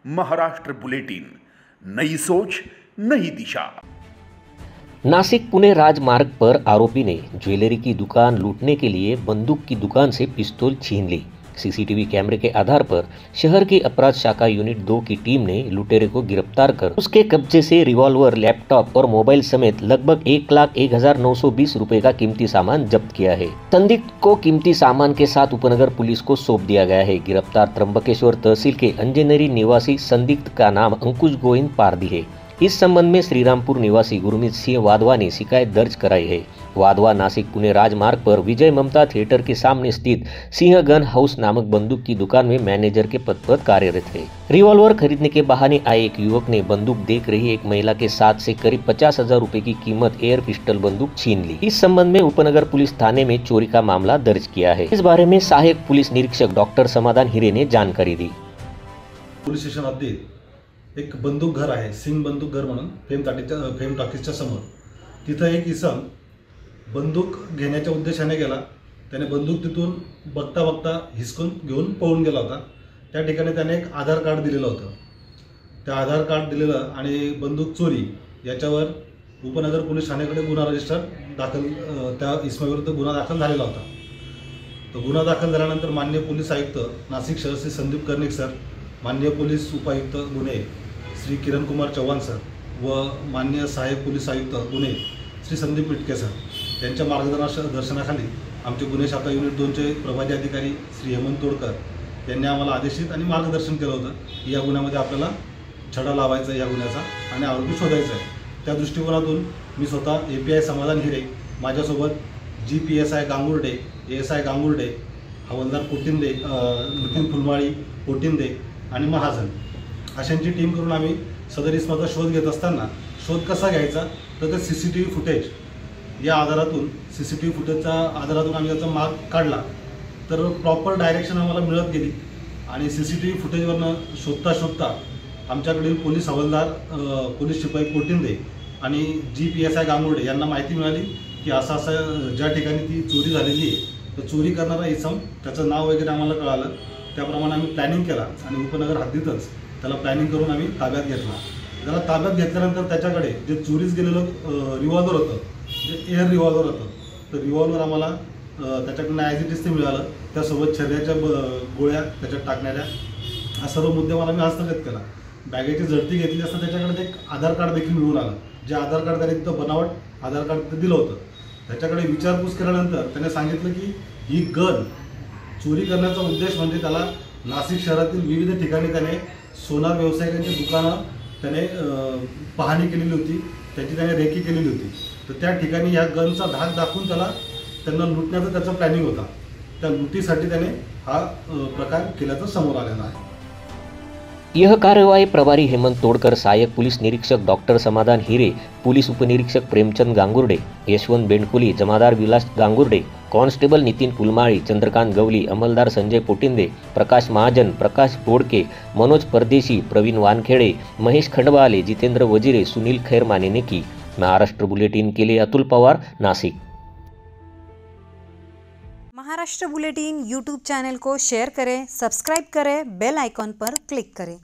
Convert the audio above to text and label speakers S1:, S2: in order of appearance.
S1: Maharashtra bulletin, नई सोच नई दिशा।
S2: नासिक पुणे राजमार्ग पर आरोपी ने ज्वेलरी की दुकान लूटने के लिए बंदूक की दुकान से पिस्तौल छीन ली। सीसीटीवी कैमरे के आधार पर शहर की अपराध शाखा यूनिट 2 की टीम ने लुटेरे को गिरफ्तार कर उसके कब्जे से रिवॉल्वर, लैपटॉप और मोबाइल समेत लगभग 1,01,920 रुपए का कीमती सामान जब्त किया है। संदिग्ध को कीमती सामान के साथ उपनगर पुलिस को सौंप दिया गया है। गिरफ्तार त्र्यंबकेश्वर तहसील के अंजनेरी निवासी संदिग्ध का नाम अंकुश गोविंद पारदी है। इस संबंध में श्रीरामपुर निवासी गुरमीत सिंह वाधवा ने शिकायत दर्ज कराई है। वाधवा नासिक पुणे राजमार्ग पर विजय ममता थिएटर के सामने स्थित सिंह गन हाउस नामक बंदूक की दुकान में मैनेजर के पद पर कार्यरत है। रिवॉल्वर खरीदने के बहाने आए एक युवक ने बंदूक देख रही एक महिला के साथ से करीब 50,000 रुपए की कीमत एयर पिस्टल बंदूक छीन ली। इस संबंध में उपनगर पुलिस थाने में चोरी का मामला दर्ज किया है। इस बारे में सहायक पुलिस निरीक्षक डॉक्टर समाधान हिरे ने जानकारी दी।
S3: पोलीस स्टेशन हद्दीत एक बंदूक घर आहे, सिंग बंदूक घर म्हणून फेम टॉकीजच्या समोर। तिथं एक इसम बंदूक घेण्याच्या उद्देशाने गेला। त्याने बंदूक तिथून बघता बघता हिसकून घेऊन पळून गेला होता। त्या ठिकाणी त्याने एक आधार कार्ड दिलेलं होतं। त्या आधार कार्ड दिलेलं आणि बंदूक चोरी याच्यावर उपनगर पोलीस ठाण्याकडे गुन्हा रजिस्टर दाखल त्या इसमाविरुद्ध गुन्हा दाखल झालेला होता। तो गुन्हा दाखल झाल्यानंतर माननीय पोलीस आयुक्त नाशिक शहर श्री संदीप कर्णिक सर, माननीय पोलीस उपायुक्त गुन्हे श्री किरण कुमार चव्हाण सर व माननीय सहाय्यक पोलीस आयुक्त गुन्हे श्री संदीप मिटके सर यांच्या मार्गदर्शनाखाली आमचे गुन्हे शाखा युनिट 2चे प्रभारी अधिकारी श्री हेमंत तोडकर यांनी आम्हाला आदेशित आणि मार्गदर्शन केलं होतं की या गुन्ह्यामध्ये आपल्याला छडा लावायचा या गुन्ह्याचा आणि आरोपी शोधायचा आहे। त्या दृष्टिकोनातून मी स्वतः API समाधान हिरे, माझ्यासोबत GPSI गांगुर्डे, ASI गांगुर्डे, हवालदार पोटिंदे, नितीन फुलमाळी, पोटिंदे आणि महाजन अशांची टीम करून आम्ही सदर इसमाचा शोध घेत असताना शोध कसा घ्यायचा तर ते CCTV फुटेज या आधारातून CCTV फुटेजच्या आधारातून आम्ही त्याचा मार्ग काढला तर प्रॉपर डायरेक्शन आम्हाला मिळत गेली आणि CCTV फुटेजवरनं शोधता आमच्याकडील पोलीस हवालदार, पोलीस शिपाई पोटिंदे आणि GPSI गांगुर्डे यांना माहिती मिळाली की असं ज्या ठिकाणी ती चोरी झालेली आहे तर चोरी करणारा इसम त्याचं नाव वगैरे आम्हाला कळालं। त्याप्रमाणे आम्ही प्लॅनिंग केला आणि उपनगर हद्दीतच त्याला प्लॅनिंग करून आम्ही ताब्यात घेतला। त्याला ताब्यात घेतल्यानंतर त्याच्याकडे जे चोरीस गेलेलं रिव्हॉल्वर होतं, जे एअर रिव्हॉल्वर होतं, तर रिव्हॉल्वर आम्हाला त्याच्याकडनं ॲज इट इज ते मिळालं। त्यासोबत छर्याच्या गोळ्या त्याच्यात टाकणाऱ्या हा सर्व मुद्देमाल आम्ही हस्तगत केला। बॅगेची झडती घेतली असता त्याच्याकडे एक आधार कार्ड देखील मिळून आलं, जे आधार कार्ड त्याने तिथं बनावट आधार कार्ड तिथं दिलं होतं। त्याच्याकडे विचारपूस केल्यानंतर त्याने सांगितलं की ही गन चोरी करण्याचा उद्देश म्हणजे त्याला नाशिक शहरातील विविध ठिकाणी त्याने सोनार व्यावसायिकांची दुकानं त्याने पाहणी केलेली होती, त्याची त्याने रेकी केलेली होती। तर त्या ठिकाणी या गनचा धाक दाखवून त्यांना लुटण्याचा त्याचा प्लॅनिंग होता। त्या लुटीसाठी त्याने हा प्रकार केल्याचं समोर आलेला आहे।
S2: यह कार्यवाही प्रभारी हेमंत तोडकर, सहायक पुलिस निरीक्षक डॉक्टर समाधान हिरे, पुलिस उपनिरीक्षक प्रेमचंद गांगुर्डे, यशवंत बेंडकुली, जमादार विलास गांगुर्डे, कांस्टेबल नितीन फुलमाळी, चंद्रकांत गवली, अंमलदार संजय पोटिंदे, प्रकाश महाजन, प्रकाश बोडके, मनोज परदेशी, प्रवीण वानखेड़े, महेश खंडवाले, जितेंद्र वजिरे, सुनील खैरमाने ने की। महाराष्ट्र बुलेटिन के लिए Atul Pawar, Nashik.
S4: Maharashtra bulletin YouTube channel को शेयर करें, सब्सक्राइब करें, बेल आइकॉन पर क्लिक करें।